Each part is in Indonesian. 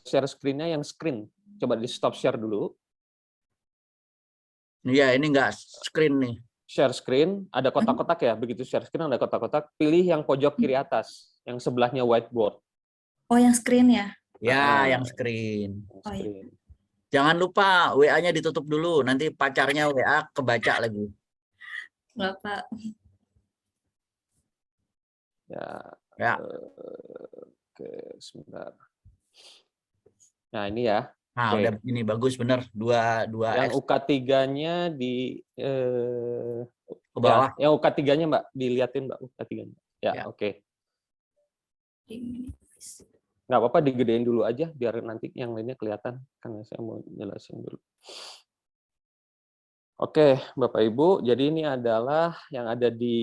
share screen-nya yang screen. Coba di stop share dulu. Iya, ini enggak screen nih. Share screen, ada kotak-kotak ya. Begitu share screen ada kotak-kotak. Pilih yang pojok kiri atas, yang sebelahnya whiteboard. Oh, yang screen ya? Ya, yang screen. Oh, iya. Screen. Jangan lupa WA-nya ditutup dulu, nanti pacarnya WA kebaca lagi. Bapak. Ya. Oke, sebentar. Nah, ini ya. Nah, Oke. udah ini bagus bener. Dua Yang UK3-nya di ke bawah. Ya, yang UK3-nya Mbak, diliatin Mbak UK3-nya. Ya. Oke. Nggak apa-apa, digedein dulu aja biar nanti yang lainnya kelihatan, karena saya mau jelasin dulu. Oke, Bapak Ibu, jadi ini adalah yang ada di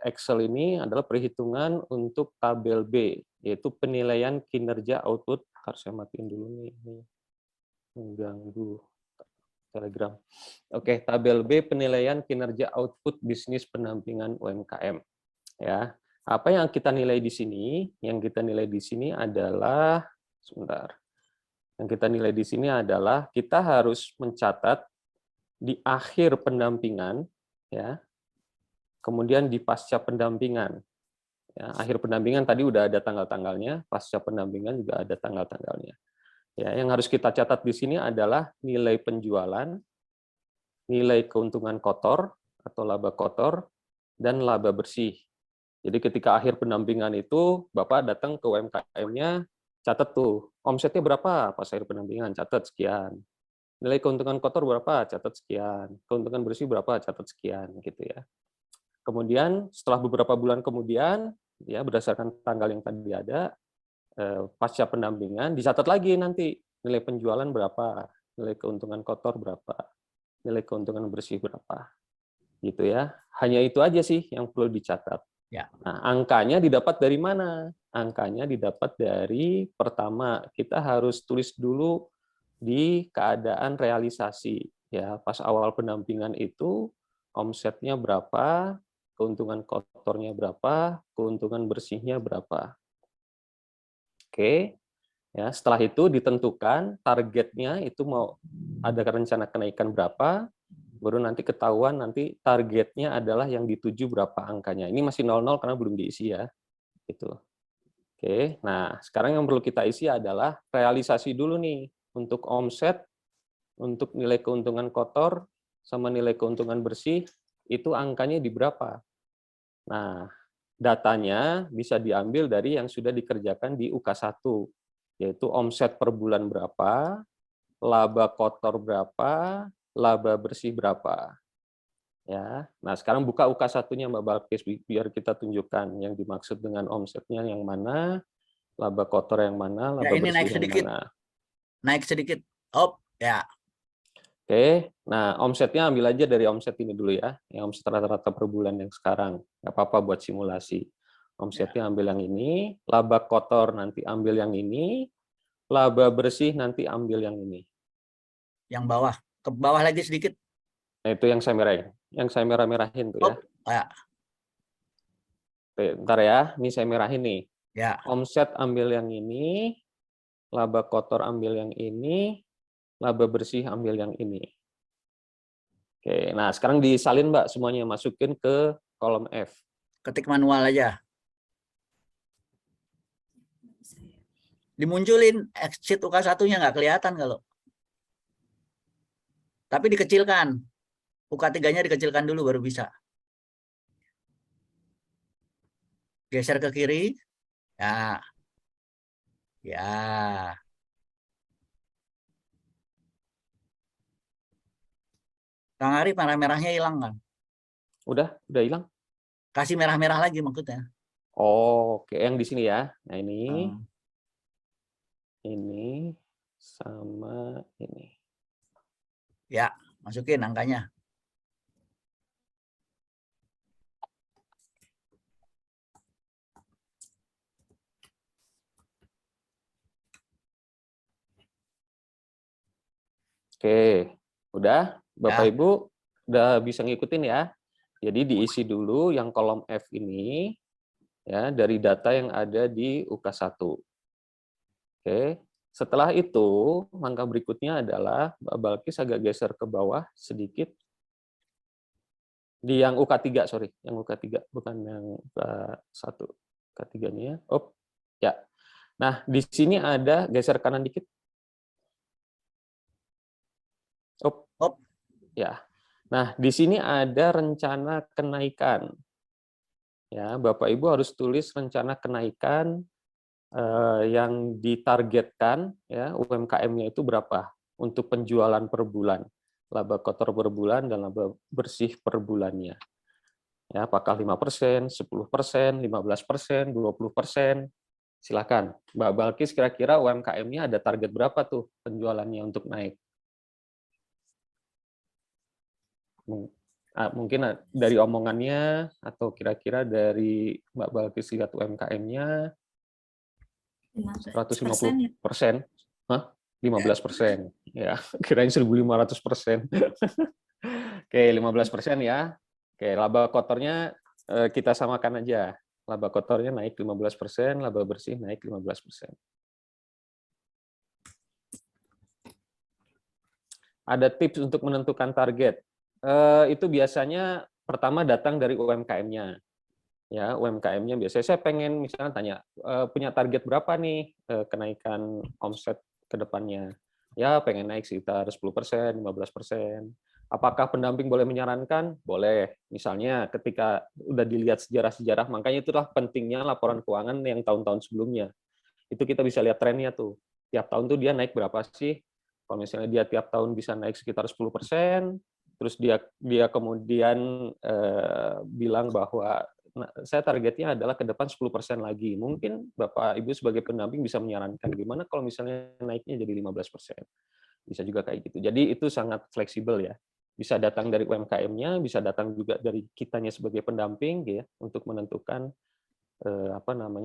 Excel ini adalah perhitungan untuk tabel B, yaitu penilaian kinerja output. Harus saya matiin dulu nih, ini mengganggu Telegram. Oke, tabel B penilaian kinerja output bisnis pendampingan UMKM. Ya, apa yang kita nilai di sini? Yang kita nilai di sini adalah sebentar. Yang kita nilai di sini adalah kita harus mencatat di akhir pendampingan, ya, kemudian di pasca pendampingan. Ya, akhir pendampingan tadi udah ada tanggal-tanggalnya, pasca pendampingan juga ada tanggal-tanggalnya. Ya, yang harus kita catat di sini adalah nilai penjualan, nilai keuntungan kotor atau laba kotor, dan laba bersih. Jadi ketika akhir pendampingan itu, Bapak datang ke UMKM-nya, catat tuh, omsetnya berapa pas akhir pendampingan, catat sekian. Nilai keuntungan kotor berapa, catat sekian. Keuntungan bersih berapa, catat sekian, gitu ya. Kemudian setelah beberapa bulan kemudian, ya berdasarkan tanggal yang tadi ada, pasca pendampingan dicatat lagi nanti nilai penjualan berapa, nilai keuntungan kotor berapa, nilai keuntungan bersih berapa, gitu ya. Hanya itu aja sih yang perlu dicatat. Ya. Nah, angkanya didapat dari mana? Angkanya didapat dari pertama kita harus tulis dulu di keadaan realisasi, ya pas awal pendampingan itu omsetnya berapa, keuntungan kotornya berapa, keuntungan bersihnya berapa. Oke, ya setelah itu ditentukan targetnya itu mau ada rencana kenaikan berapa, baru nanti ketahuan nanti targetnya adalah yang dituju berapa angkanya. Ini masih 00 karena belum diisi ya, gitu. Oke, nah sekarang yang perlu kita isi adalah realisasi dulu nih untuk omset, untuk nilai keuntungan kotor, sama nilai keuntungan bersih, itu angkanya di berapa. Nah, datanya bisa diambil dari yang sudah dikerjakan di UK1, yaitu omset per bulan berapa, laba kotor berapa, laba bersih berapa. Ya, nah sekarang buka UK1-nya Mbak Balkis, biar kita tunjukkan yang dimaksud dengan omsetnya yang mana, laba kotor yang mana, laba Ya, ini bersih naik yang sedikit. mana. Naik sedikit. Op, ya. Oke, nah omsetnya ambil aja dari omset ini dulu ya, yang omset rata-rata per bulan yang sekarang. Nggak apa-apa buat simulasi. Omsetnya ambil yang ini, laba kotor nanti ambil yang ini, laba bersih nanti ambil yang ini. Yang bawah. Ke bawah lagi sedikit. Nah, itu yang saya merah-merahin tuh ya. Ya. Oke, bentar ya, ini saya merahin nih. Ya. Omset ambil yang ini, laba kotor ambil yang ini, laba bersih ambil yang ini. Oke, nah sekarang disalin Mbak semuanya, masukin ke kolom F. Ketik manual aja. Dimunculin exit UK1-nya nggak kelihatan kalau. Tapi dikecilkan. UK3-nya dikecilkan dulu baru bisa. Geser ke kiri. Ya. Ya. Kang Ari, merah-merahnya hilang kan? Udah hilang? Kasih merah-merah lagi maksudnya. Oh, oke, yang di sini ya. Nah, ini sama ini. Ya, masukin angkanya. Oke, udah Bapak Ya. Ibu udah bisa ngikutin ya. Jadi diisi dulu yang kolom F ini ya dari data yang ada di UK1. Oke, setelah itu langkah berikutnya adalah Mbak Balkis agak geser ke bawah sedikit di yang UK3, sorry, yang UK3 bukan yang UK1. UK3-nya ya. Oh, ya. Nah, di sini ada geser kanan dikit. Oh, Op. ya. Nah, di sini ada rencana kenaikan. Ya, Bapak Ibu harus tulis rencana kenaikan yang ditargetkan, ya, UMKM-nya itu berapa untuk penjualan per bulan, laba kotor per bulan dan laba bersih per bulannya. Ya, apakah 5%, 10%, 15%, 20%? Silakan. Mbak Balkis, kira-kira UMKM-nya ada target berapa tuh penjualannya untuk naik? Mungkin dari omongannya atau kira-kira dari Mbak Balkis lihat UMKM-nya 15% ya. 150%? Hah? 15%. Ya, kirain 1.500%. Oke, 15% ya. Oke, laba kotornya kita samakan aja. Laba kotornya naik 15%, laba bersih naik 15%. Ada tips untuk menentukan target. Itu biasanya pertama datang dari UMKM-nya. Ya, UMKM-nya biasanya saya pengen misalnya tanya, punya target berapa nih kenaikan omset ke depannya? Ya, pengen naik sekitar 10%, 15%. Apakah pendamping boleh menyarankan? Boleh. Misalnya ketika udah dilihat sejarah-sejarah, makanya itulah pentingnya laporan keuangan yang tahun-tahun sebelumnya. Itu kita bisa lihat trennya tuh. Tiap tahun tuh dia naik berapa sih? Kalau misalnya dia tiap tahun bisa naik sekitar 10%, terus dia kemudian bilang bahwa saya targetnya adalah ke depan 10% lagi. Mungkin Bapak Ibu sebagai pendamping bisa menyarankan gimana kalau misalnya naiknya jadi 15%. Bisa juga kayak gitu. Jadi itu sangat fleksibel ya. Bisa datang dari UMKM-nya, bisa datang juga dari kitanya sebagai pendamping ya untuk menentukan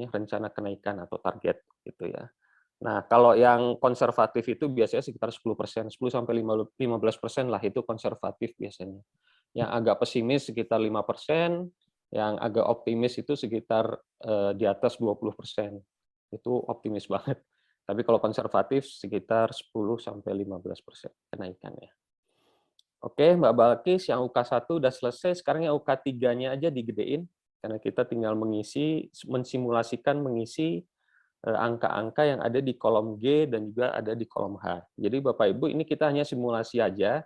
rencana kenaikan atau target gitu ya. Nah, kalau yang konservatif itu biasanya sekitar 10%, 10-15% lah itu konservatif biasanya. Yang agak pesimis sekitar 5%, yang agak optimis itu sekitar di atas 20%. Itu optimis banget. Tapi kalau konservatif sekitar 10-15% kenaikannya. Oke, Mbak Balkis, yang UK1 udah selesai, sekarang yang UK3-nya aja digedein, karena kita tinggal mensimulasikan mengisi angka-angka yang ada di kolom G dan juga ada di kolom H. Jadi Bapak Ibu, ini kita hanya simulasi aja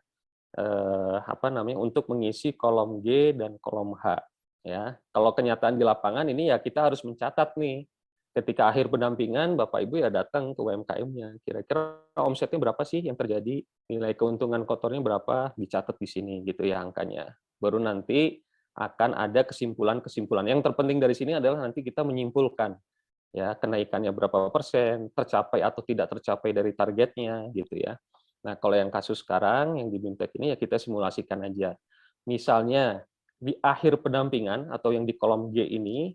untuk mengisi kolom G dan kolom H. Ya, kalau kenyataan di lapangan ini ya kita harus mencatat nih. Ketika akhir pendampingan, Bapak Ibu ya datang ke UMKM-nya. Kira-kira omsetnya berapa sih yang terjadi? Nilai keuntungan kotornya berapa? Dicatat di sini gitu ya angkanya. Baru nanti akan ada kesimpulan-kesimpulan. Yang terpenting dari sini adalah nanti kita menyimpulkan ya kenaikannya berapa persen, tercapai atau tidak tercapai dari targetnya gitu ya. Nah, kalau yang kasus sekarang yang di BIMTEK ini ya kita simulasikan aja. Misalnya di akhir pendampingan atau yang di kolom G ini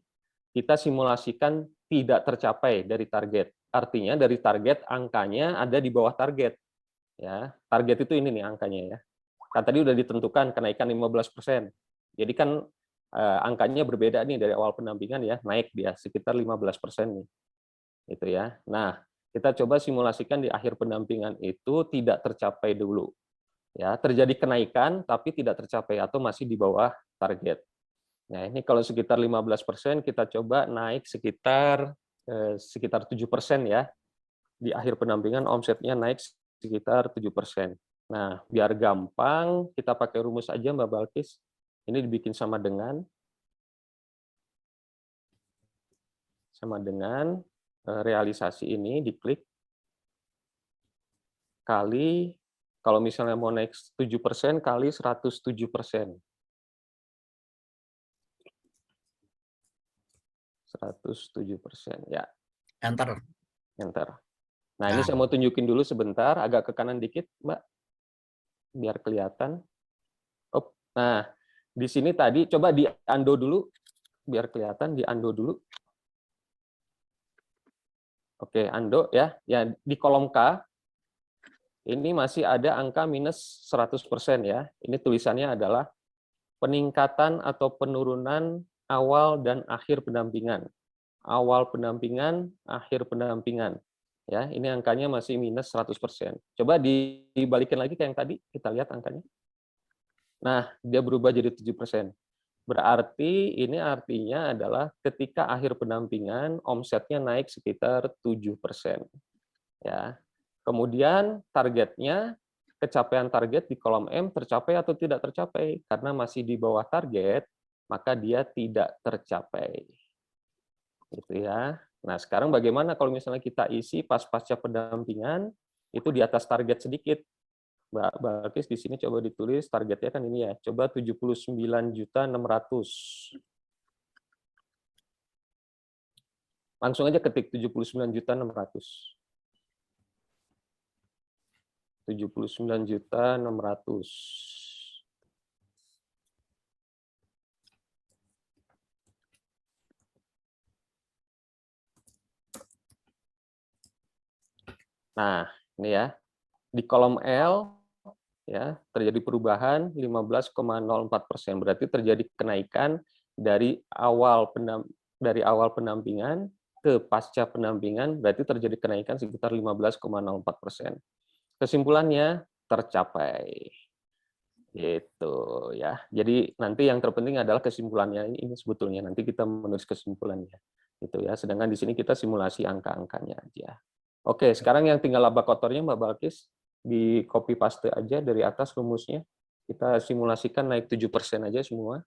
kita simulasikan tidak tercapai dari target. Artinya dari target angkanya ada di bawah target. Ya, target itu ini nih angkanya ya. Kan tadi udah ditentukan kenaikan 15%. Jadi kan angkanya berbeda nih dari awal pendampingan ya, naik dia sekitar 15% nih. Itu ya. Nah, kita coba simulasikan di akhir pendampingan itu tidak tercapai dulu. Ya, terjadi kenaikan tapi tidak tercapai atau masih di bawah target. Nah, ini kalau sekitar 15%, kita coba naik sekitar 7% ya. Di akhir pendampingan omsetnya naik sekitar 7%. Nah, biar gampang, kita pakai rumus aja Mbak Balkis. Ini dibikin sama dengan realisasi ini, diklik, kali, kalau misalnya mau naik 7% kali 107%. 107%, ya. Enter. Enter. Nah, ini saya mau tunjukin dulu sebentar, agak ke kanan dikit, Mbak, biar kelihatan. Nah, di sini tadi, coba di undo dulu, biar kelihatan, di undo dulu. Oke, undo ya. Ya, di kolom K, ini masih ada angka minus 100% ya. Ini tulisannya adalah peningkatan atau penurunan awal dan akhir pendampingan. Awal pendampingan, akhir pendampingan. Ya, ini angkanya masih minus 100%. Coba dibalikin lagi ke yang tadi, kita lihat angkanya. Nah, dia berubah jadi 7%. Berarti ini artinya adalah ketika akhir pendampingan omsetnya naik sekitar 7%. Ya. Kemudian targetnya, capaian target di kolom M tercapai atau tidak tercapai. Karena masih di bawah target, maka dia tidak tercapai. Gitu ya. Nah, sekarang bagaimana kalau misalnya kita isi pas pasca pendampingan itu di atas target sedikit. Mbak Balkis di sini coba ditulis targetnya kan ini ya. Coba 79.600.000. Langsung aja ketik 79.600.000. 79.600.000. Nah, ini ya. Di kolom L ya terjadi perubahan 15,04%. Berarti terjadi kenaikan dari awal pendampingan ke pasca pendampingan, berarti terjadi kenaikan sekitar 15,04%. Kesimpulannya tercapai. Gitu ya. Jadi nanti yang terpenting adalah kesimpulannya ini sebetulnya nanti kita menulis kesimpulannya. Gitu ya. Sedangkan di sini kita simulasi angka-angkanya aja. Oke, sekarang yang tinggal laba kotornya Mbak Balkis, di copy paste aja dari atas rumusnya. Kita simulasikan naik 7% aja semua.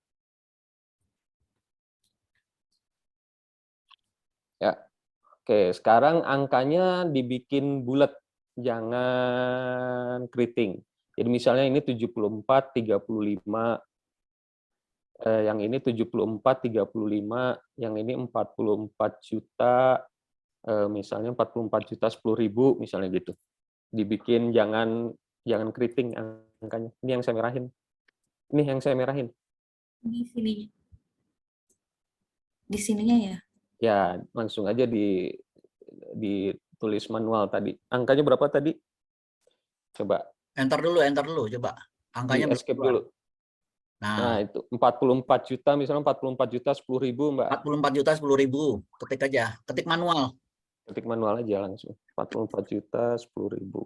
Ya. Oke, sekarang angkanya dibikin bulat, jangan keriting. Jadi misalnya ini 74, 35, yang ini 74, 35, yang ini 44 juta, misalnya 44 juta 10.000 misalnya gitu. Dibikin jangan keriting angkanya. Ini yang saya merahin. Ini yang saya merahin. Di sini. Di sininya ya. Ya, langsung aja ditulis manual tadi. Angkanya berapa tadi? Coba Enter dulu coba. di Angkanya belum escape keluar. dulu. Nah, Nah, itu 44 juta, misalnya 44 juta 10.000, Mbak. 44 juta 10.000. Ketik aja, ketik manual. Ketik manual aja langsung. 44 juta 10.000.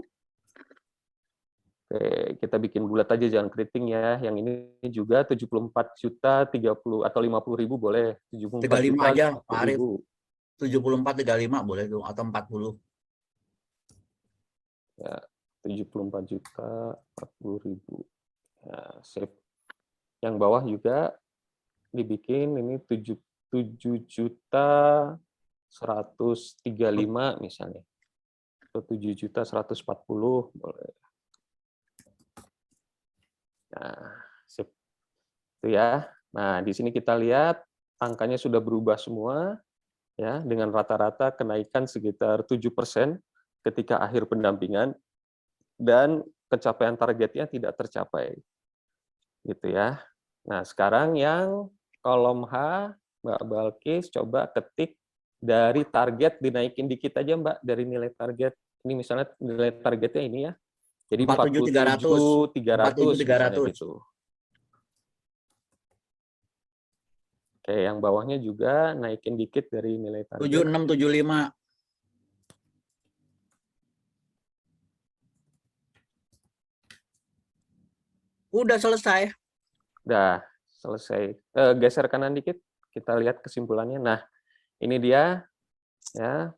Oke, kita bikin bulat aja, jangan keriting ya. Yang ini juga 74 juta 30 atau 50.000 boleh. 74 35 juta aja, Pak Arif. 50.000. 74, 35 boleh tuh, atau 40. Ya, 74 juta 40.000. Ya, save. Yang bawah juga dibikin ini 7 juta 135 misalnya. Atau 7 juta 140 boleh. Nah, sip. Itu ya. Nah, di sini kita lihat angkanya sudah berubah semua ya dengan rata-rata kenaikan sekitar 7% ketika akhir pendampingan dan pencapaian targetnya tidak tercapai. Gitu ya. Nah, sekarang yang kolom H, Mbak Balkis coba ketik dari target dinaikin dikit aja Mbak dari nilai target. Ini misalnya nilai targetnya ini ya. Jadi 47.300 misalnya 47.300. gitu. Oke, yang bawahnya juga naikin dikit dari nilai target. 7675. Udah selesai. Udah selesai. Geser kanan dikit, kita lihat kesimpulannya. Nah, ini dia ya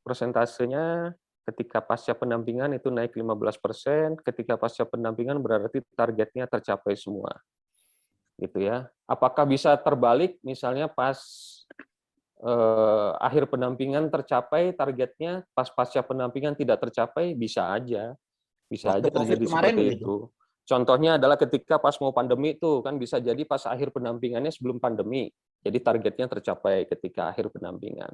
persentasenya ketika pasca pendampingan itu naik 15%, ketika pasca pendampingan berarti targetnya tercapai semua. Gitu ya. Apakah bisa terbalik misalnya pas akhir pendampingan tercapai targetnya, pas pasca pendampingan tidak tercapai? Bisa aja. Bisa Waktu aja COVID terjadi kemarin seperti begitu. itu. Contohnya adalah ketika pas mau pandemi itu kan bisa jadi pas akhir pendampingannya sebelum pandemi. Jadi targetnya tercapai ketika akhir pendampingan.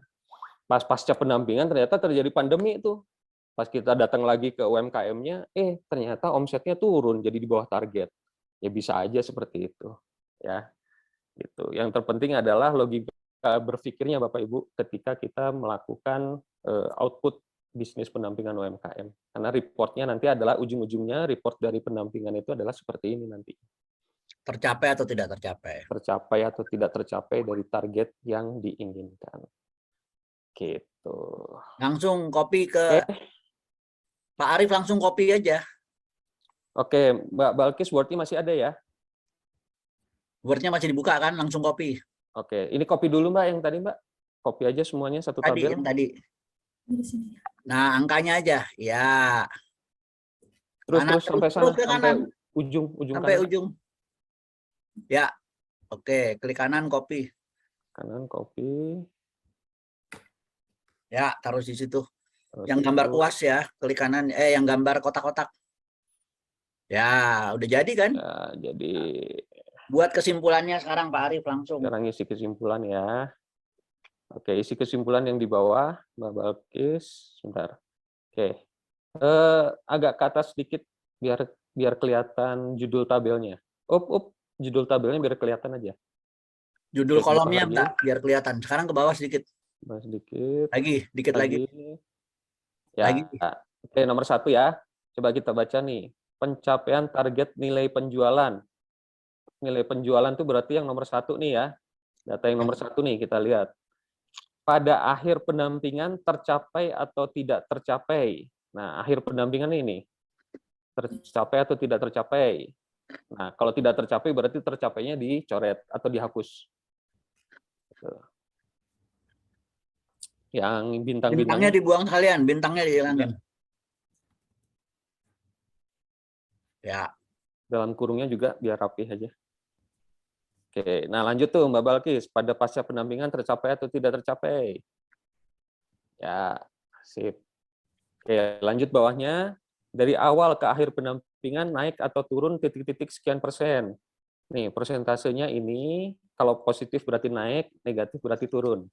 Pas pasca pendampingan ternyata terjadi pandemi itu. Pas kita datang lagi ke UMKM-nya, ternyata omsetnya turun jadi di bawah target. Ya bisa aja seperti itu. Ya. Gitu. Yang terpenting adalah logika berpikirnya Bapak Ibu ketika kita melakukan output bisnis pendampingan UMKM. Karena reportnya nanti adalah ujung-ujungnya report dari pendampingan itu adalah seperti ini nanti. Tercapai atau tidak tercapai. Tercapai atau tidak tercapai dari target yang diinginkan. Gitu. Tuh. Langsung copy ke Oke. Pak Arif, langsung copy aja. Oke, Mbak Balkis, Word-nya masih ada ya? Word-nya masih dibuka kan? Langsung copy. Oke, ini copy dulu Mbak yang tadi Mbak. Copy aja semuanya satu Tadi tabel. yang tadi. Di sini. Nah, angkanya aja. Ya. Terus sampai sana, terus ke sampai kanan. ujung Sampai kanan. ujung. Ya. Oke, klik kanan copy. Kanan copy. Ya, taruh di situ. Terus Yang gambar itu. kuas ya, klik kanan. Yang gambar kotak-kotak. Ya, udah jadi kan? Ya, jadi Buat kesimpulannya sekarang Pak Arif langsung. sekarang isi kesimpulan ya. Oke, isi kesimpulan yang di bawah, Mbak Balkis. Sebentar. Oke. Agak ke atas sedikit biar kelihatan judul tabelnya. Judul tabelnya biar kelihatan aja. Judul Oke, ke bawah kolomnya lagi. enggak, biar kelihatan. Sekarang ke bawah sedikit. Bawah sedikit. Lagi, dikit lagi. Ya. Lagi. Oke, nomor 1 ya. Coba kita baca nih. Pencapaian target nilai penjualan. Nilai penjualan itu berarti yang nomor 1 nih ya. Data yang nomor 1 nih kita lihat. Pada akhir pendampingan tercapai atau tidak tercapai. Nah, akhir pendampingan ini tercapai atau tidak tercapai. Nah, kalau tidak tercapai berarti tercapainya dicoret atau dihapus. Yang Bintangnya bintang-bintangnya dibuang sekalian, bintangnya dihilangin. Ya. dalam kurungnya juga biar rapi aja. Oke, nah lanjut tuh Mbak Balkis. Pada pasca pendampingan tercapai atau tidak tercapai? Ya, sip. Oke, lanjut bawahnya. Dari awal ke akhir pendampingan naik atau turun titik-titik sekian persen. Nih, persentasenya ini kalau positif berarti naik, negatif berarti turun.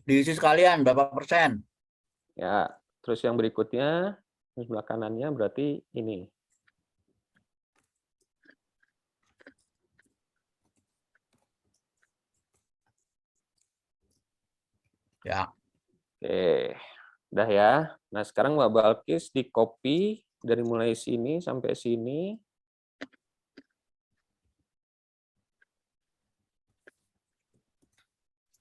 Diisi sekalian berapa persen? Ya, terus yang berikutnya di sebelah kanannya berarti ini. Ya. Oke, udah ya. Nah, sekarang Mbak Balkis di copy dari mulai sini sampai sini.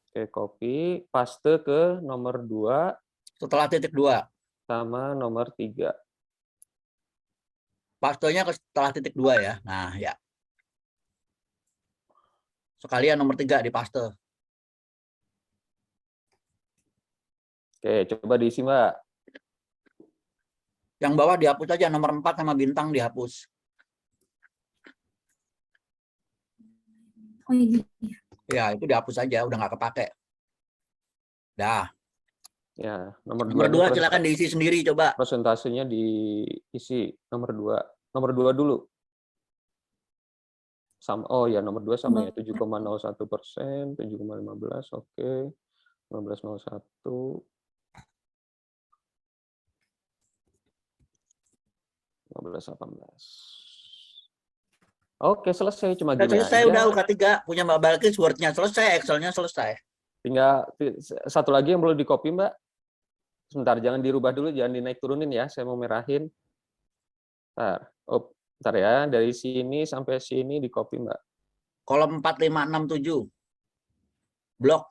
Oke, copy, paste ke nomor 2 Setelah titik 2. sama nomor 3. Pastenya setelah titik 2 ya. Nah, ya. Sekalian nomor 3 di paste. Oke, coba diisi, Mbak. Yang bawah dihapus aja, nomor 4 sama bintang dihapus. Oh ini. Ya, itu dihapus aja, udah nggak kepake. Dah. Ya, nomor Nomor 2 silakan diisi sendiri coba. Persentasenya diisi nomor 2. Nomor 2 dulu. Sama, oh ya, nomor 2 sama ya, 7,01%, 7,15, oke. 15,01. 15,18. Oke, selesai. Cuma Udah gini selesai, aja. udah UK3. Punya Mbak Balkis, Word-nya selesai, Excel-nya selesai. Tinggal satu lagi yang perlu di-copy, Mbak. Sebentar, jangan dirubah dulu, jangan dinaik turunin ya. Saya mau merahin. Bentar ya. Dari sini sampai sini di-copy, Mbak. Kolom 4, 5, 6, 7. Blok.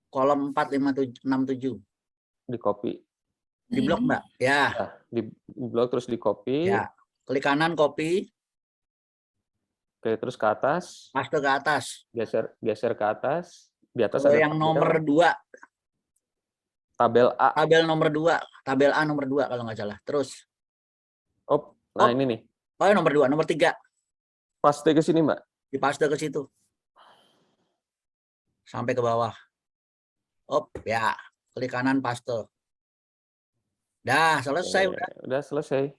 Kolom 4, 5, 6, 7. Di-copy. Di blok, Mbak. Ya. Ya, di blok terus di-copy. Ya. Klik kanan, copy. Oke, terus ke atas. Paste ke atas. Geser ke atas. Di atas Ke ada yang tabel. nomor 2. Tabel A. Tabel nomor 2. Tabel A nomor 2 kalau nggak salah. Terus. Nah ini nih. Oh, nomor 2. Nomor 3. Paste ke sini, Mbak. Dipaste ke situ. Sampai ke bawah. Ya. Klik kanan, paste. Dah, selesai. Udah selesai.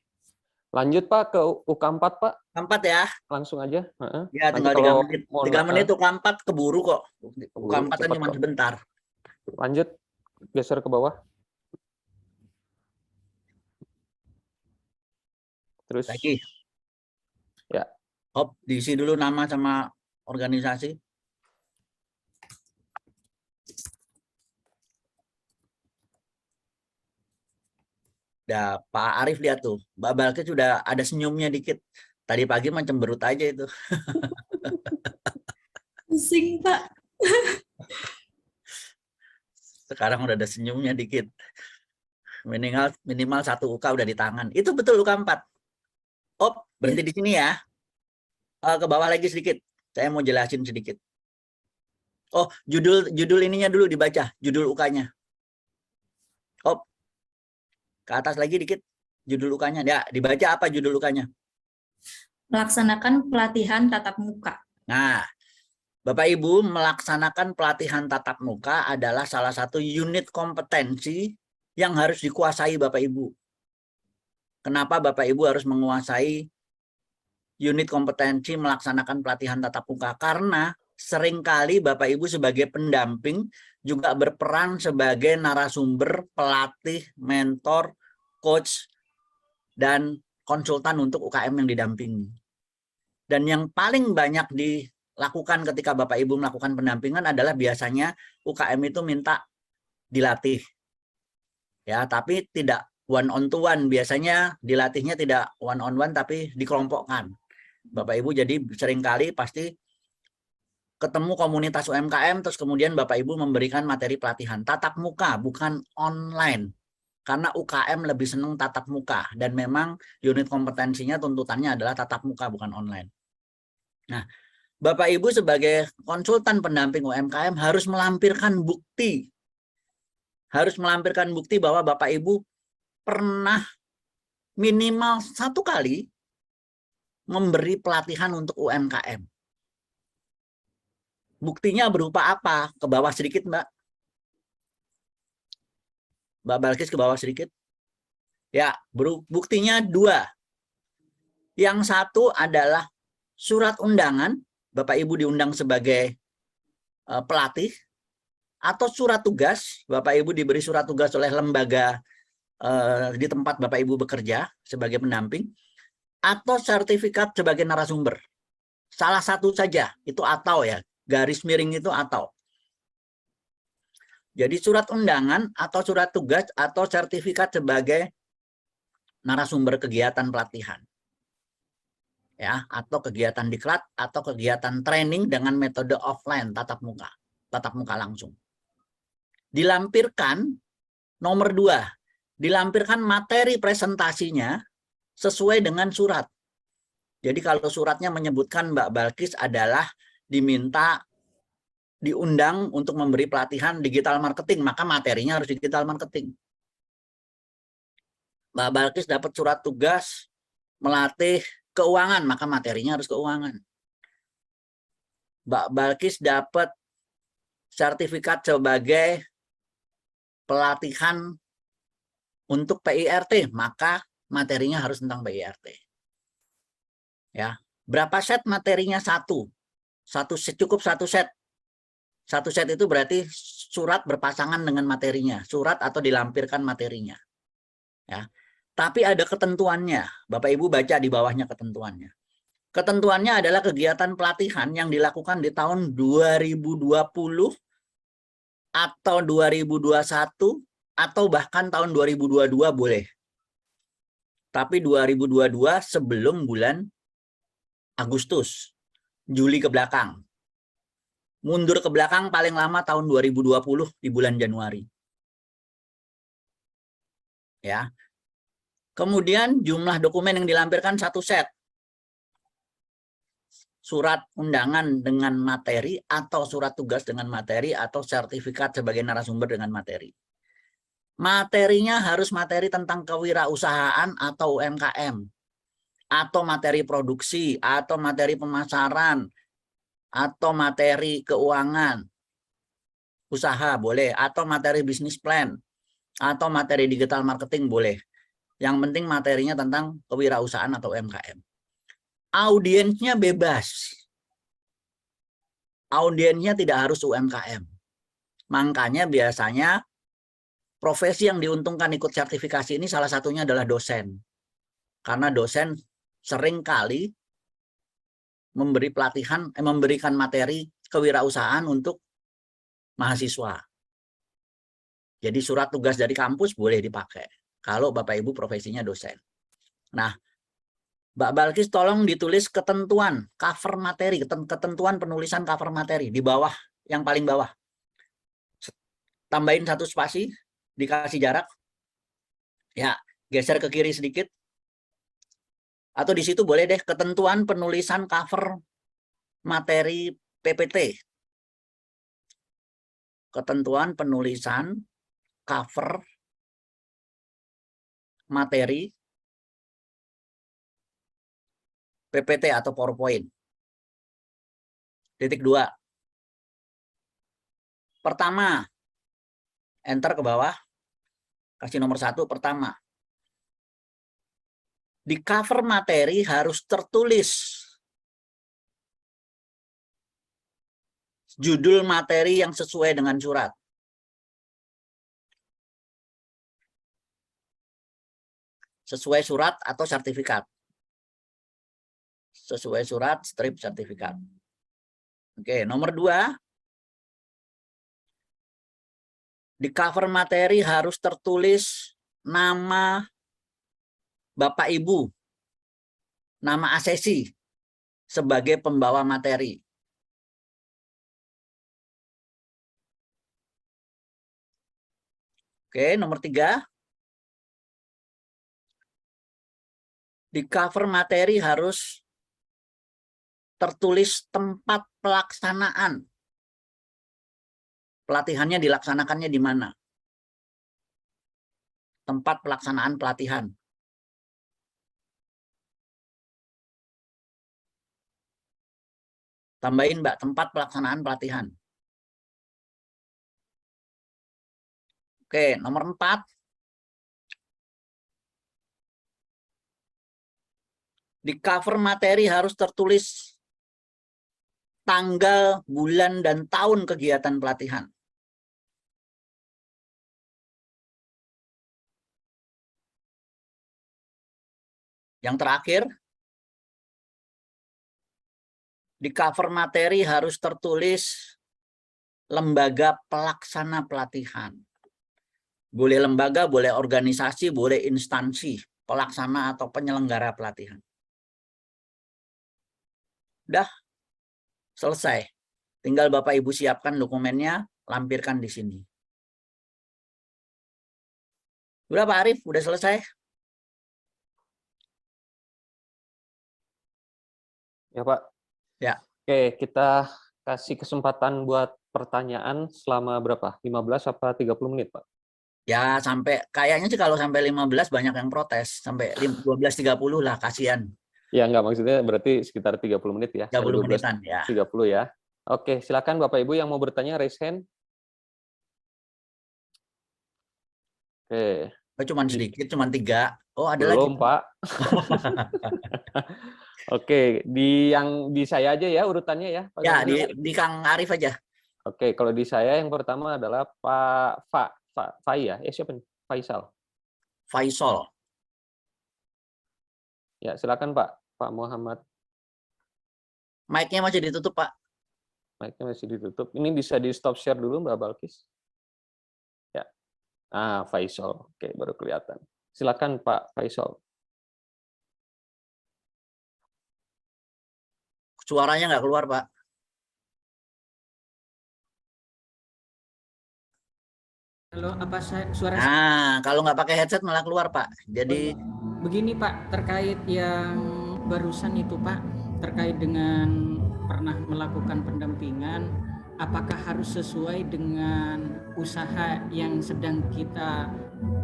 Lanjut, Pak, ke UK4, Pak. 4 ya. Langsung aja. Ya, tinggal 3 menit. 3 menit UK4 keburu kok. UK4 kan cuma sebentar. Lanjut. Geser ke bawah. Terus. Lagi. Ya. Diisi dulu nama sama organisasi. Ya, Pak Arif lihat tuh, Mbak Balkis sudah ada senyumnya dikit. Tadi pagi mah cemberut aja itu. Pusing, Pak. Sekarang udah ada senyumnya dikit. Minimal 1 UK udah di tangan. Itu betul UK 4. Oh, berhenti di sini ya. Ke bawah lagi sedikit. Saya mau jelasin sedikit. Oh, judul ininya dulu dibaca, judul UK-nya. Oh, ke atas lagi dikit. Judul UK-nya. Ya, dibaca apa judul UK-nya? Melaksanakan pelatihan tatap muka. Nah, Bapak Ibu, melaksanakan pelatihan tatap muka adalah salah satu unit kompetensi yang harus dikuasai Bapak Ibu. Kenapa Bapak Ibu harus menguasai unit kompetensi melaksanakan pelatihan tatap muka? Karena seringkali Bapak Ibu sebagai pendamping juga berperan sebagai narasumber, pelatih, mentor, coach, dan konsultan untuk UKM yang didampingi. Dan yang paling banyak dilakukan ketika Bapak Ibu melakukan pendampingan adalah biasanya UKM itu minta dilatih. Ya, tapi tidak one on to one. Biasanya dilatihnya tidak one on one tapi dikelompokkan. Bapak Ibu jadi seringkali pasti ketemu komunitas UMKM terus kemudian Bapak Ibu memberikan materi pelatihan tatap muka bukan online. Karena UKM lebih senang tatap muka dan memang unit kompetensinya tuntutannya adalah tatap muka bukan online. Nah, Bapak Ibu sebagai konsultan pendamping UMKM harus melampirkan bukti. Harus melampirkan bukti bahwa Bapak Ibu pernah minimal 1 kali memberi pelatihan untuk UMKM. Buktinya berupa apa? Ke bawah sedikit, Mbak. Mbak Balkis ke bawah sedikit. Ya, buktinya 2. Yang satu adalah surat undangan, Bapak Ibu diundang sebagai pelatih, atau surat tugas, Bapak Ibu diberi surat tugas oleh lembaga di tempat Bapak Ibu bekerja sebagai pendamping, atau sertifikat sebagai narasumber. Salah satu saja, itu atau ya, garis miring itu atau. Jadi surat undangan atau surat tugas atau sertifikat sebagai narasumber kegiatan pelatihan. Ya, atau kegiatan diklat atau kegiatan training dengan metode offline tatap muka langsung. Dilampirkan nomor 2, dilampirkan materi presentasinya sesuai dengan surat. Jadi kalau suratnya menyebutkan Mbak Balkis adalah diminta diundang untuk memberi pelatihan digital marketing, maka materinya harus digital marketing. Mbak Balkis dapat surat tugas melatih keuangan, maka materinya harus keuangan. Mbak Balkis dapat sertifikat sebagai pelatihan untuk PIRT, maka materinya harus tentang PIRT. Ya, berapa set materinya? 1 set, cukup 1 set. 1 set itu berarti surat berpasangan dengan materinya, surat atau dilampirkan materinya. Ya. Tapi ada ketentuannya. Bapak Ibu baca di bawahnya ketentuannya. Ketentuannya adalah kegiatan pelatihan yang dilakukan di tahun 2020 atau 2021 atau bahkan tahun 2022 boleh. Tapi 2022 sebelum bulan Agustus, Juli ke belakang. Mundur ke belakang paling lama tahun 2020 di bulan Januari. Ya. Kemudian jumlah dokumen yang dilampirkan 1 set. Surat undangan dengan materi atau surat tugas dengan materi atau sertifikat sebagai narasumber dengan materi. Materinya harus materi tentang kewirausahaan atau UMKM. Atau materi produksi, atau materi pemasaran, atau materi keuangan, usaha boleh, atau materi bisnis plan, atau materi digital marketing boleh. Yang penting materinya tentang kewirausahaan atau UMKM. Audiensnya bebas. Audiensnya tidak harus UMKM. Makanya biasanya profesi yang diuntungkan ikut sertifikasi ini salah satunya adalah dosen. Karena dosen seringkali memberi pelatihan, memberikan materi kewirausahaan untuk mahasiswa. Jadi surat tugas dari kampus boleh dipakai. kalau Bapak Ibu profesinya dosen. Nah, Mbak Balkis tolong ditulis ketentuan cover materi, ketentuan penulisan cover materi di bawah, yang paling bawah. Tambahin 1 spasi, dikasih jarak. Ya, geser ke kiri sedikit. Atau di situ boleh deh ketentuan penulisan cover materi PPT. Ketentuan penulisan cover materi PPT atau PowerPoint. Titik 2. Pertama, enter ke bawah, kasih nomor 1 pertama. Di cover materi harus tertulis judul materi yang sesuai dengan surat. Sesuai surat atau sertifikat. Sesuai surat, strip, sertifikat. Oke, nomor 2. Di cover materi harus tertulis nama Bapak Ibu, nama asesi sebagai pembawa materi. Oke, nomor 3. Di cover materi harus tertulis tempat pelaksanaan. Pelatihannya dilaksanakannya di mana? Tempat pelaksanaan pelatihan. Tambahin, Mbak, tempat pelaksanaan pelatihan. Oke, nomor 4. Di cover materi harus tertulis tanggal, bulan, dan tahun kegiatan pelatihan. Yang terakhir, di cover materi harus tertulis lembaga pelaksana pelatihan. Boleh lembaga, boleh organisasi, boleh instansi pelaksana atau penyelenggara pelatihan. Udah selesai. Tinggal Bapak Ibu siapkan dokumennya, lampirkan di sini. Udah Pak Arief, udah selesai? Ya Pak. Ya. Oke, kita kasih kesempatan buat pertanyaan selama berapa? 15 apa 30 menit Pak? Ya, sampai kayaknya sih kalau sampai 15 banyak yang protes. Sampai 12.30 lah, kasihan. Ya, enggak, maksudnya berarti sekitar 30 menit ya. 30 menitan ya. 30 ya. Oke, silakan Bapak Ibu yang mau bertanya, raise hand. Oke. Oh, cuman sedikit, cuman 3. Oh, ada Belum, lagi. Pak. Oke, di saya aja ya urutannya ya, Pak. Ya, di Kang Arief aja. Oke, kalau di saya yang pertama adalah Pak Fai ya. Siapa nih? Faisal. Faisal. Ya, silakan Pak Muhammad. Mic-nya masih ditutup, Pak. Mic-nya masih ditutup. Ini bisa di stop share dulu, Mbak Balkis. Ya. Faisal. Oke, baru kelihatan. Silakan Pak Faisal. Suaranya nggak keluar, Pak. Halo, apa suara? Nah, kalau nggak pakai headset malah keluar, Pak. Jadi Begini Pak, terkait yang barusan itu Pak, terkait dengan pernah melakukan pendampingan, apakah harus sesuai dengan usaha yang sedang kita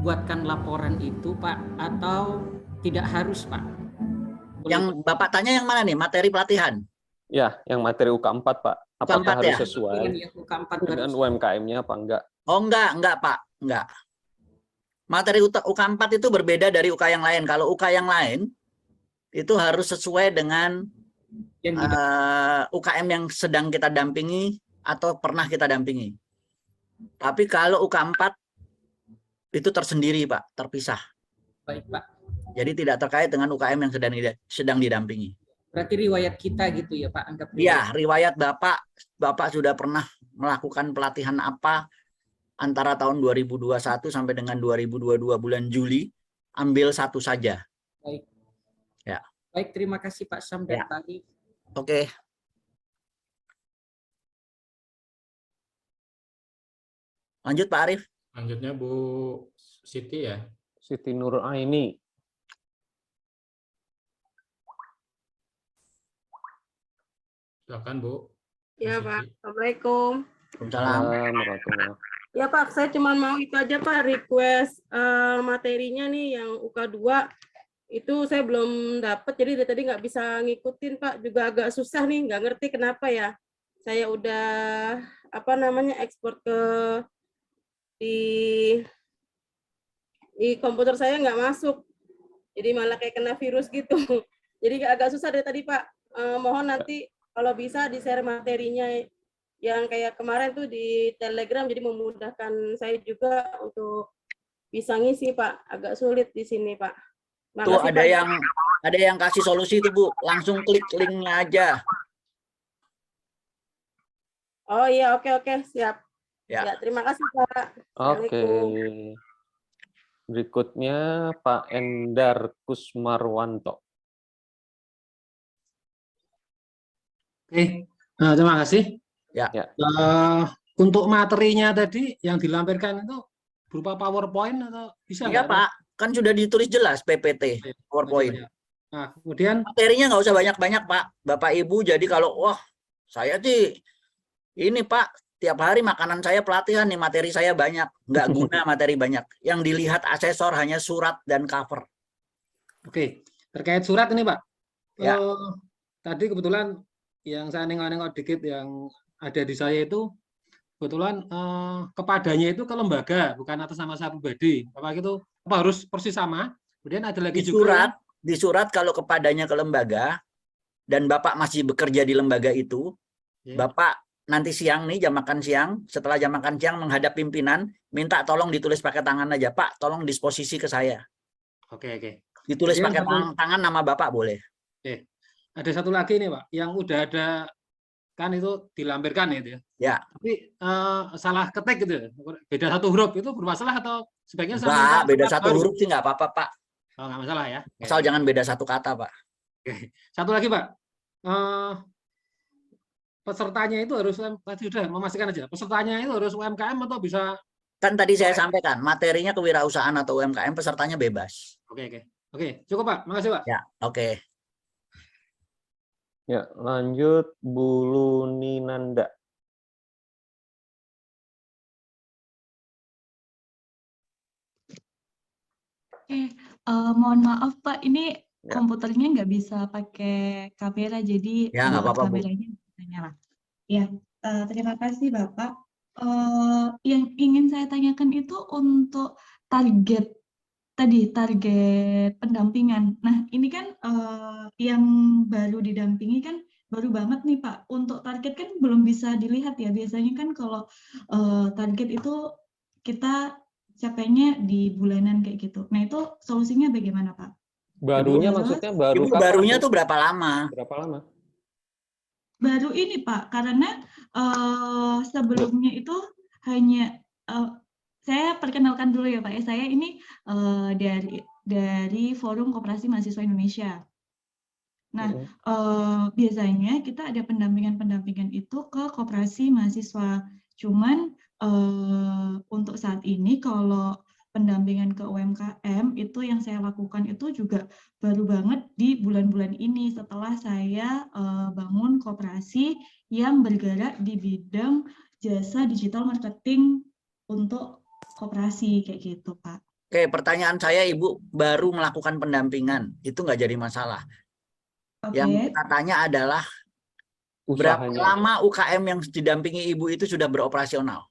buatkan laporan itu Pak, atau tidak harus Pak? yang Bapak tanya yang mana nih? Materi pelatihan? Ya, yang materi UK4 Pak. Apakah UK4 harus ya? sesuai Yang UK4 dengan barusan. UMKM-nya apa enggak? Oh, enggak, Pak. Enggak. Materi UK4 itu berbeda dari UK yang lain. Kalau UK yang lain itu harus sesuai dengan UKM yang sedang kita dampingi atau pernah kita dampingi. Tapi kalau UK4 itu tersendiri, Pak, terpisah. Baik Pak. Jadi tidak terkait dengan UKM yang sedang didampingi. Berarti riwayat kita gitu ya Pak? Anggap Iya, riwayat Bapak sudah pernah melakukan pelatihan apa antara tahun 2021 sampai dengan 2022 bulan Juli, ambil satu saja. Baik. Ya. Baik, terima kasih Pak Sam dan Ya. Pak Arif. Oke. Lanjut Pak Arif. Lanjutnya Bu Siti ya. Siti Nur Aini. Silakan Bu. Ya Bu Pak, Siti. Assalamualaikum. Waalaikumsalam. Warahmatullahi. Ya Pak, saya cuma mau itu aja Pak, request materinya nih yang UK2 itu saya belum dapat, jadi dari tadi nggak bisa ngikutin Pak, juga agak susah nih, nggak ngerti kenapa ya. Saya udah ekspor ke di komputer saya nggak masuk, jadi malah kayak kena virus gitu. Jadi agak susah dari tadi Pak. Mohon nanti kalau bisa di-share materinya yang kayak kemarin tuh di Telegram, jadi memudahkan saya juga untuk bisa ngisi Pak. Agak sulit di sini Pak. Tuh Makasih, ada Pak. yang kasih solusi tuh Bu, langsung klik linknya aja. Oh iya, oke siap. Ya. Ya, terima kasih Pak. Oke. Assalamualaikum. Berikutnya Pak Endar Kusmarwanto. Oke, terima kasih. Ya. Untuk materinya tadi yang dilampirkan itu berupa PowerPoint atau bisa Iya nggak? Pak, kan sudah ditulis jelas PPT, PowerPoint. Nah, kemudian Materinya nggak usah banyak-banyak Pak, Bapak Ibu. Jadi kalau wah saya sih ini Pak, tiap hari makanan saya pelatihan nih, materi saya banyak, nggak guna materi banyak. Yang dilihat asesor hanya surat dan cover. oke, terkait surat ini Pak. Ya. Tadi kebetulan yang saya nengok-nengok dikit yang ada di saya itu kebetulan kepadanya itu ke lembaga, bukan atas nama saya pribadi. Apa gitu? Apa harus persis sama? Kemudian ada lagi Di surat kalau kepadanya ke lembaga dan Bapak masih bekerja di lembaga itu, Ya. Bapak nanti siang nih jam makan siang, setelah jam makan siang menghadap pimpinan, minta tolong ditulis pakai tangan aja, Pak, tolong disposisi ke saya. Oke. Ditulis Kemudian pakai tangan nama Bapak boleh. Ada satu lagi nih Pak, yang udah ada kan itu dilampirkan itu ya. Ya. Tapi salah ketik gitu, beda satu huruf itu bermasalah atau sebaiknya saya Enggak, minta beda surat satu baru? huruf sih nggak apa-apa Pak. Oh, nggak masalah ya. Asal jangan beda satu kata Pak. Satu lagi Pak, pesertanya itu harus tadi sudah memastikan aja. Pesertanya itu harus UMKM atau bisa? Kan tadi saya sampaikan materinya kewirausahaan atau UMKM, pesertanya bebas. Oke, cukup Pak. Makasih Pak. Ya, oke. Ya, lanjut Bu Luninanda. Mohon maaf Pak, ini Ya. komputernya nggak bisa pakai kamera, jadi Ya, nggak apa-apa, Bu. kameranya bisa nyala. Ya, terima kasih Bapak. Yang ingin saya tanyakan itu untuk target pendampingan. Nah, ini kan yang baru didampingi kan baru banget nih Pak. Untuk target kan belum bisa dilihat ya. Biasanya kan kalau target itu kita capainya di bulanan kayak gitu. Nah, itu solusinya bagaimana Pak? Barunya Ibu, maksudnya baru Ibu kapan, barunya Bu? tuh berapa lama? Berapa lama? Baru ini Pak, karena sebelumnya itu hanya saya perkenalkan dulu ya Pak ya. Saya ini dari Forum Koperasi Mahasiswa Indonesia. Nah, biasanya kita ada pendampingan itu ke koperasi mahasiswa. Cuman untuk saat ini kalau pendampingan ke UMKM itu yang saya lakukan itu juga baru banget di bulan-bulan ini setelah saya bangun koperasi yang bergerak di bidang jasa digital marketing untuk koperasi kayak gitu Pak. Oke, pertanyaan saya Ibu baru melakukan pendampingan, itu nggak jadi masalah. Oke. Yang kita tanya adalah berapa Usahanya. lama UKM yang didampingi Ibu itu sudah beroperasional?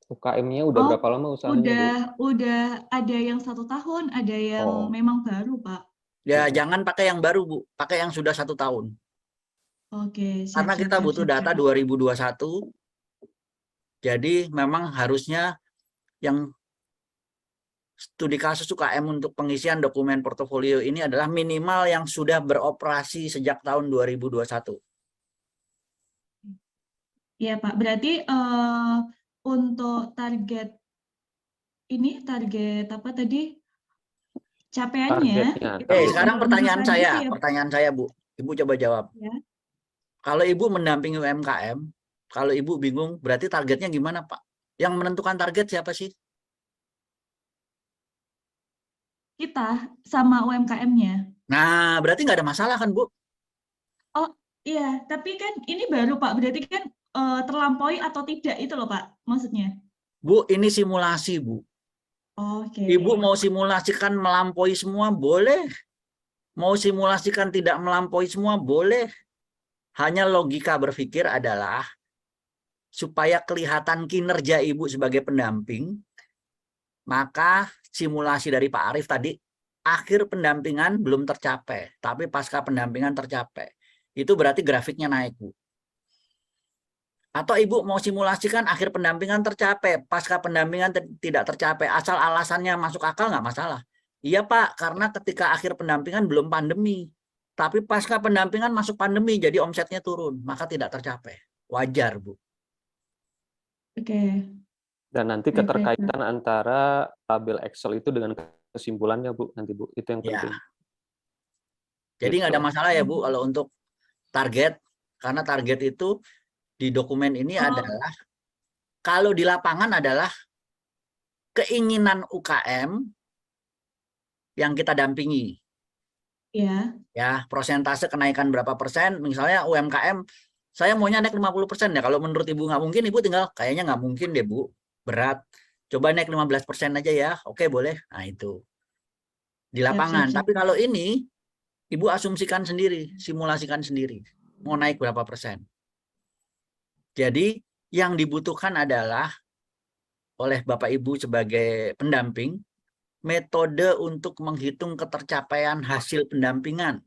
UKM-nya udah berapa lama usahanya, Bu? Udah ada yang 1 tahun, ada yang memang baru Pak. Ya, jangan pakai yang baru Bu, pakai yang sudah 1 tahun. Oke. Karena kita butuh data 2021. Jadi memang harusnya yang studi kasus UKM untuk pengisian dokumen portofolio ini adalah minimal yang sudah beroperasi sejak tahun 2021. Iya Pak, berarti untuk target ini target apa tadi? Capaiannya Targetnya, itu targetnya. Sekarang pertanyaan bisa saya, gitu Bu. Ibu coba jawab. ya? Kalau Ibu mendampingi UMKM, kalau Ibu bingung, berarti targetnya gimana, Pak? Yang menentukan target siapa sih? Kita sama UMKM-nya. Nah, berarti nggak ada masalah kan, Bu? Oh iya, tapi kan ini baru Pak, berarti kan terlampaui atau tidak itu loh Pak, maksudnya. Bu, ini simulasi, Bu. Oke. Ibu mau simulasikan melampaui semua, boleh. Mau simulasikan tidak melampaui semua, boleh. Hanya logika berpikir adalah supaya kelihatan kinerja Ibu sebagai pendamping, maka simulasi dari Pak Arief tadi, akhir pendampingan belum tercapai, tapi pasca pendampingan tercapai. Itu berarti grafiknya naik, Bu. Atau Ibu mau simulasikan akhir pendampingan tercapai, pasca pendampingan tidak tercapai, asal alasannya masuk akal nggak masalah. Iya Pak, karena ketika akhir pendampingan belum pandemi, tapi pasca pendampingan masuk pandemi, jadi omsetnya turun, maka tidak tercapai. Wajar, Bu. Oke. Dan nanti Baik, baik, keterkaitan antara tabel Excel itu dengan kesimpulannya, Bu. Nanti, Bu. Itu yang Ya. penting. Jadi nggak ada Gitu. masalah ya Bu kalau untuk target, karena target itu di dokumen ini adalah, kalau di lapangan adalah keinginan UKM yang kita dampingi. Ya. Ya, persentase kenaikan berapa persen, misalnya UMKM, saya maunya naik 50% ya, kalau menurut Ibu nggak mungkin, Ibu tinggal, kayaknya nggak mungkin deh Bu, berat, coba naik 15% aja ya, oke boleh, nah itu. Di lapangan, siap. tapi kalau ini, Ibu asumsikan sendiri, simulasikan sendiri, mau naik berapa persen. Jadi, yang dibutuhkan adalah, oleh Bapak Ibu sebagai pendamping, metode untuk menghitung ketercapaian hasil pendampingan.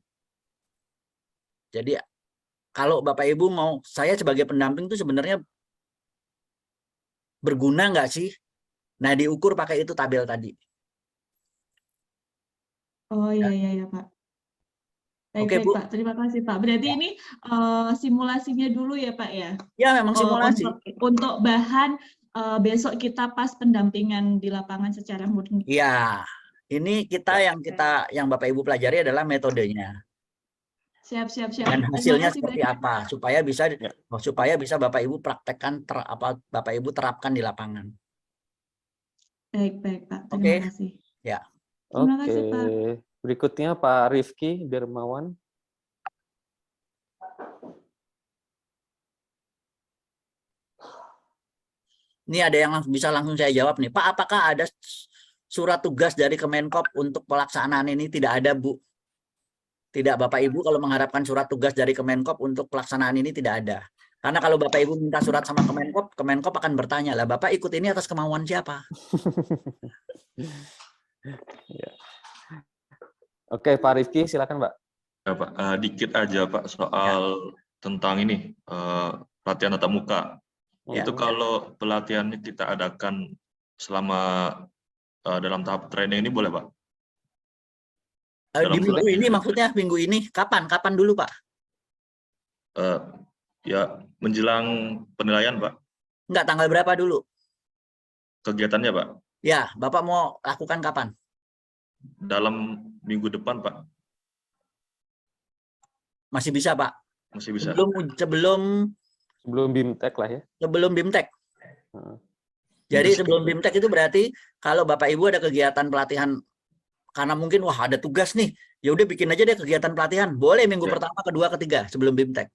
Jadi kalau Bapak Ibu mau, saya sebagai pendamping itu sebenarnya berguna nggak sih? Nah, diukur pakai itu tabel tadi. Oh iya Pak. Oke, Baik Bu. Pak, terima kasih Pak. Berarti ini simulasinya dulu ya Pak ya? Ya, memang simulasi. Untuk bahan besok kita pas pendampingan di lapangan secara murni. Iya, ini yang Bapak Ibu pelajari adalah metodenya. Siap. Dan Terima hasilnya kasih seperti banyak, apa, Pak. supaya bisa Bapak Ibu praktekkan, Bapak Ibu terapkan di lapangan. Baik Pak. Terima kasih. Ya. Terima kasih Pak. Berikutnya Pak Rifki Dermawan. Ini ada yang bisa langsung saya jawab nih. Pak, apakah ada surat tugas dari Kemenkop untuk pelaksanaan ini? Tidak ada, Bu. Tidak, Bapak Ibu kalau mengharapkan surat tugas dari Kemenkop untuk pelaksanaan ini tidak ada. Karena kalau Bapak Ibu minta surat sama Kemenkop, Kemenkop akan bertanya, lah Bapak ikut ini atas kemauan siapa? Ya. Oke, Pak Rifki, silakan, Pak. Ya, Pak. Dikit aja, Pak, soal tentang ini, pelatihan tatap muka. Ya. Itu kalau pelatihannya kita adakan selama dalam tahap training ini boleh, Pak? Di minggu ini maksudnya, minggu ini kapan dulu Pak? Ya menjelang penilaian, Pak. Enggak, tanggal berapa dulu Kegiatannya, Pak? ya? Bapak mau lakukan kapan? Dalam minggu depan, Pak. Masih bisa Pak? Masih bisa. Sebelum BIMTEK lah ya. Sebelum BIMTEK. Jadi sebelum BIMTEK itu berarti kalau Bapak Ibu ada kegiatan pelatihan, karena mungkin wah ada tugas nih, ya udah bikin aja deh kegiatan pelatihan. Boleh minggu pertama, kedua, ketiga sebelum BIMTEK.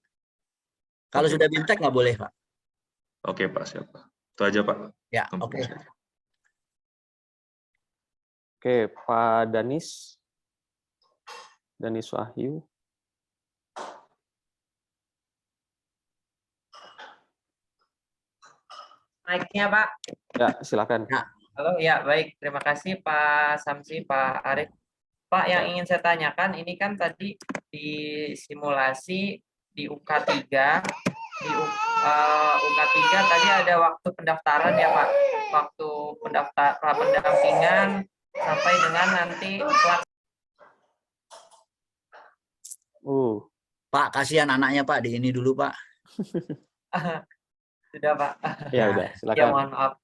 Kalau sudah BIMTEK nggak boleh, Pak. Oke, Pak, siap, Pak. Itu aja, Pak. Ya, oke. Oke, Pak Danis Wahyu. Mic-nya, Pak. Ya, silakan. Ya. Halo, ya baik. Terima kasih Pak Samsi, Pak Arief. Pak, yang ingin saya tanyakan, ini kan tadi di simulasi di UK3, di UK3 tadi ada waktu pendaftaran ya Pak, waktu pendampingan sampai dengan nanti Pak, kasihan anaknya Pak, di ini dulu Pak. Sudah Pak. Ya udah, silakan. Ya mohon maaf.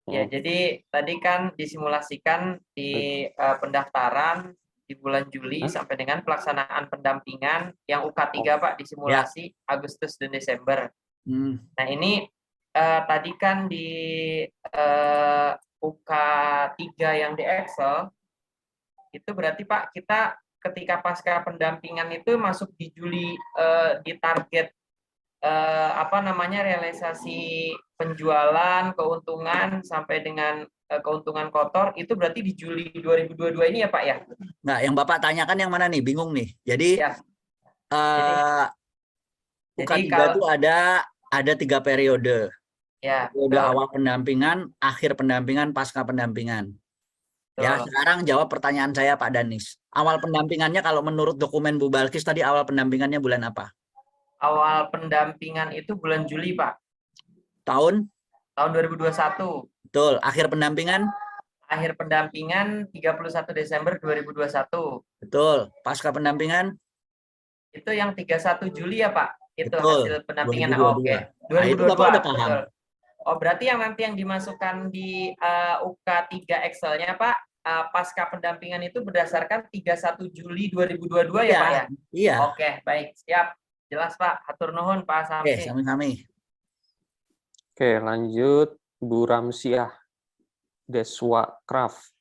Ya, jadi tadi kan disimulasikan di pendaftaran di bulan Juli sampai dengan pelaksanaan pendampingan yang UK3 Pak disimulasi Agustus dan Desember. Nah, ini tadi kan di UK3 yang di Excel itu berarti Pak kita ketika pasca pendampingan itu masuk di Juli di target realisasi penjualan, keuntungan sampai dengan keuntungan kotor itu berarti di Juli 2022 ini ya Pak ya? Nah, yang Bapak tanyakan yang mana nih? Bingung nih. Jadi Ya. UK3 kalau itu ada 3 periode. ya, Periode awal pendampingan, akhir pendampingan, pasca pendampingan. Ya, sekarang jawab pertanyaan saya Pak Danis. Awal pendampingannya kalau menurut dokumen Bu Balkis tadi awal pendampingannya bulan apa? Awal pendampingan itu bulan Juli Pak. Tahun 2021. Betul. Akhir pendampingan? Akhir pendampingan 31 Desember 2021. Betul. Pasca pendampingan? Itu yang 31 Juli ya Pak. Itu betul. hasil pendampingan. 2022. Oke. 2022. Nah, itu Bapak udah paham. Betul. Oh, berarti yang nanti yang dimasukkan di UK3 Excel-nya Pak, pasca pendampingan itu berdasarkan 31 Juli 2022 ya Pak ya? Iya. Oke, baik. Siap. Jelas Pak. Hatur nuhun Pak Samsi. Oke, sami-sami. Oke, lanjut Bu Ramsiah Deswa Craft.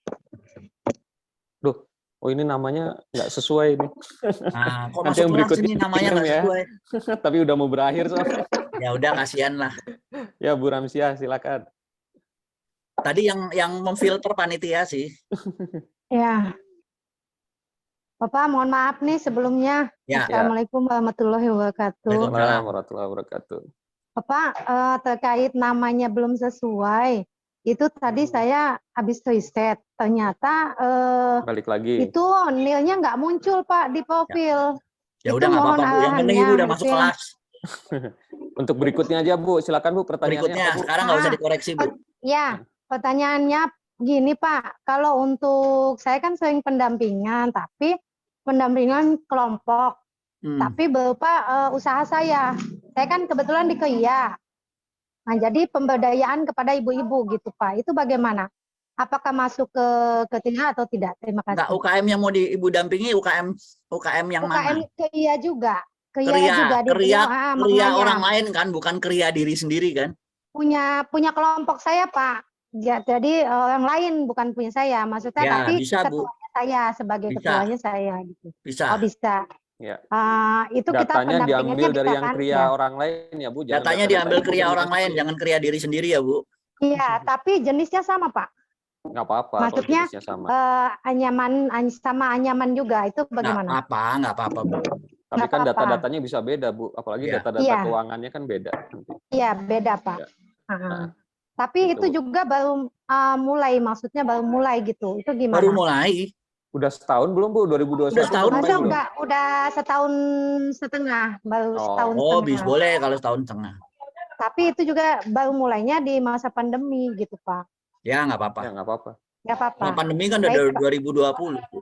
Duh, oh ini namanya nggak sesuai ini. Nah, kok Nanti yang masuk berikutnya ini namanya nggak ya. sesuai? Tapi udah mau berakhir soalnya. Ya udah, kasihan lah. Ya Bu Ramsiah, silakan. Tadi yang memfilter panitia sih. Ya. Bapak, mohon maaf nih sebelumnya. Ya. Assalamualaikum warahmatullahi wabarakatuh. Waalaikumsalam warahmatullahi wabarakatuh. Bapak, terkait namanya belum sesuai, itu tadi saya habis riset. Ternyata Balik lagi. itu nilainya nggak muncul Pak di profil. Ya Itu udah nggak mohon apa-apa Bu. Yang penting Ibu udah masuk arahannya, kelas. Untuk berikutnya aja Bu, silakan Bu pertanyaannya Berikutnya, apa Bu? sekarang nggak usah dikoreksi Bu. Ya, pertanyaannya gini Pak, kalau untuk saya kan sering pendampingan, tapi pendampingan kelompok, tapi berupa usaha saya. Saya kan kebetulan di KIA. Nah, jadi pemberdayaan kepada ibu-ibu gitu Pak, itu bagaimana? Apakah masuk ke ketiga atau tidak? Terima kasih. Enggak, UKM yang mau Ibu dampingi UKM yang UKM mana? KIA juga. Kriya maknanya. orang lain kan, bukan kriya diri sendiri kan? Punya kelompok saya Pak. Jadi orang lain bukan punya saya. Maksudnya Ya, tapi bisa, Bu. ketuanya saya sebagai Bisa. ketuanya saya gitu. Bisa. Oh bisa. Ya. Itu kita Datanya diambil pendampingannya dari bisa yang kan? kriya Ya. orang lain ya Bu. Jangan Datanya data-data diambil Ibu kriya yang orang lain, diambil. jangan kriya diri sendiri ya Bu. Iya, tapi jenisnya sama Pak. Nggak apa-apa. kalau Maksudnya jenisnya sama. anyaman juga itu bagaimana? Nggak apa-apa Bu. Tapi nggak kan apa-apa. data-datanya bisa beda Bu. Apalagi Iya. data-data Iya. keuangannya kan beda. Iya beda Pak. Ya. Tapi gitu, itu juga baru mulai, maksudnya baru mulai gitu. Itu gimana? Baru mulai. Udah setahun belum Bu? 2021 Udah setahun belum? Masa belum? enggak, udah setahun setengah, baru setahun Oh, setengah. bis boleh kalau setahun setengah. Tapi itu juga baru mulainya di masa pandemi gitu Pak. Ya nggak apa-apa. Ya nggak apa-apa. Nggak apa-apa. Nah, pandemi kan udah Baik, dari Pak. 2020 Bu.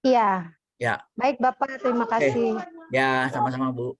Iya. Ya. Baik Bapak, terima kasih. Ya, sama-sama Bu.